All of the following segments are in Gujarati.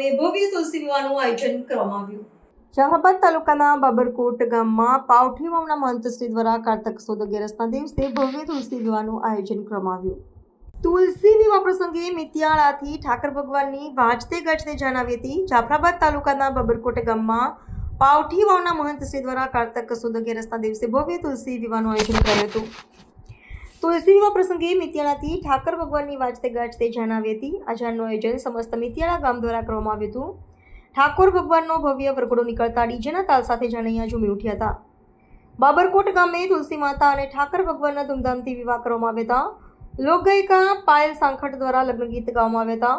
ગામે ભવ્ય તુલસી વિવાહનું આયોજન કરવામાં આવ્યું। જાફરાબાદ તાલુકાના બાબરકોટ ગામમાં પાવઠી વાવના મહંત શ્રી દ્વારા કારતક સુદ 11ના દિવસે ભવ્ય તુલસી વિવાહનું આયોજન કરવામાં આવ્યું। તુલસી વિવાહ પ્રસંગે મિતિયાળાથી ઠાકર ભગવાનની વાજતે ગાજતે જાન આવી હતી। જાફરાબાદ તાલુકાના બાબરકોટ ગામમાં પાવઠી વાવના મહંત શ્રી દ્વારા કારતક સુદ 11ના દિવસે ભવ્ય તુલસી વિવાહનું આયોજન કરાયું હતું। તુલસી વિવાહ પ્રસંગે મિતિયાળાથી ઠાકર ભગવાનની વાજતે ગાજતે જાન આવી હતી। આ જાનનું આયોજન સમસ્ત મિતિયાળા ગામ દ્વારા કરવામાં આવ્યું હતું। ઠાકોર ભગવાનનો ભવ્ય વરઘોડો નીકળતા ડીજેના તાલ સાથે જાનૈયા ઝૂમી ઉઠ્યા હતા। બાબરકોટ ગામે તુલસી માતા અને ઠાકર ભગવાનના ધૂમધામથી વિવાહ કરવામાં આવ્યા હતા। લોકગાયિકા પાયલ સાંખટ દ્વારા લગ્ન ગીત ગાવામાં આવ્યા હતા।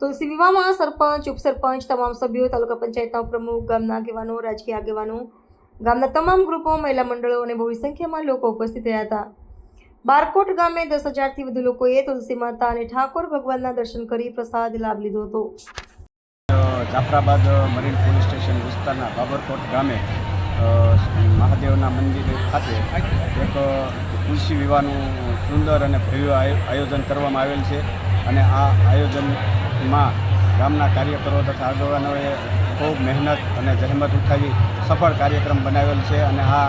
તુલસી વિવાહમાં સરપંચ, ઉપસરપંચ, તમામ સભ્યો, તાલુકા પંચાયતના પ્રમુખ, ગામના આગેવાનો, રાજકીય આગેવાનો, ગામના તમામ ગ્રુપો, મહિલા મંડળો અને બહોળી સંખ્યામાં લોકો ઉપસ્થિત રહ્યા હતા। બારકોટ ગામે 10,000થી વધુ લોકોએ તુલસી માતા અને ઠાકોર ભગવાનના દર્શન કરી પ્રસાદ લાભ લીધો હતો। જાફરાબાદ મરીન પોલીસ સ્ટેશન વિસ્તારના બાબરકોટ ગામે મહાદેવના મંદિર ખાતે એક તુલસી વિવાહનું સુંદર અને ભવ્ય આયોજન કરવામાં આવેલ છે અને આ આયોજનમાં ગામના કાર્યકરો તથા આગેવાનોએ ખૂબ મહેનત અને જહેમત ઉઠાવી સફળ કાર્યક્રમ બનાવેલ છે અને આ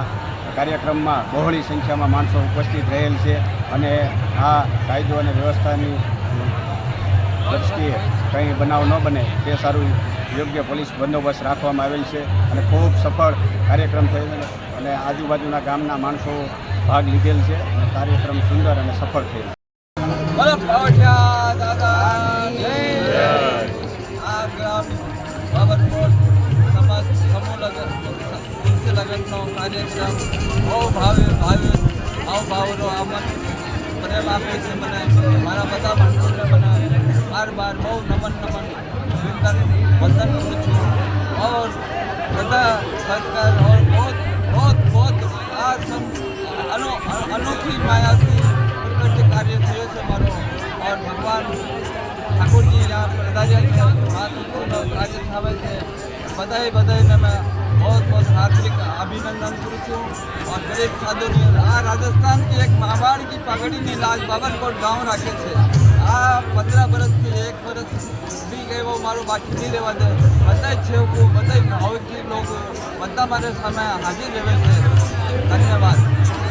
કાર્યક્રમમાં બહોળી સંખ્યામાં માણસો ઉપસ્થિત રહેલ છે અને આ કાયદો અને વ્યવસ્થાની દ્રષ્ટિએ કંઈ બનાવ ન બને તે સારું યોગ્ય પોલીસ બંદોબસ્ત રાખવામાં આવેલ છે અને ખૂબ સફળ કાર્યક્રમ થયેલ છે અને આજુબાજુના ગામના માણસો ભાગ લીધેલ છે અને કાર્યક્રમ સુંદર અને સફળ થયેલ લગ્નનો કાર્યક્રમ બહુ ભાવનો આમન પ્રેમ આપે છે મને મારા બધા મંડળને મને બાર બહુ નમન વંદન કરું છું और બધા સંસ્કાર और बहुत આ अनोखी मायाથી उत्कृष्ट कार्य થયો છે મારો और भगवान ઠાકોરજી यहाँ પધાર્યા છે આ તુલસીનો કાર્ય થાવે છે બધાને મેં बहुत हार्दिक अभिनंदन करूँ छूँ और गरीब साधुनी आ राजस्थान की एक महावाड़ की पगड़ी ने लाज बाबरकोट गाँव रखे थे आ 15 वर्ष की 1 वर्ष भी गए वो मारो बाकी नहीं रहवा दे बताए छे को बताए भाव की लोग बता मारे समय हाजिर रहे थे। धन्यवाद।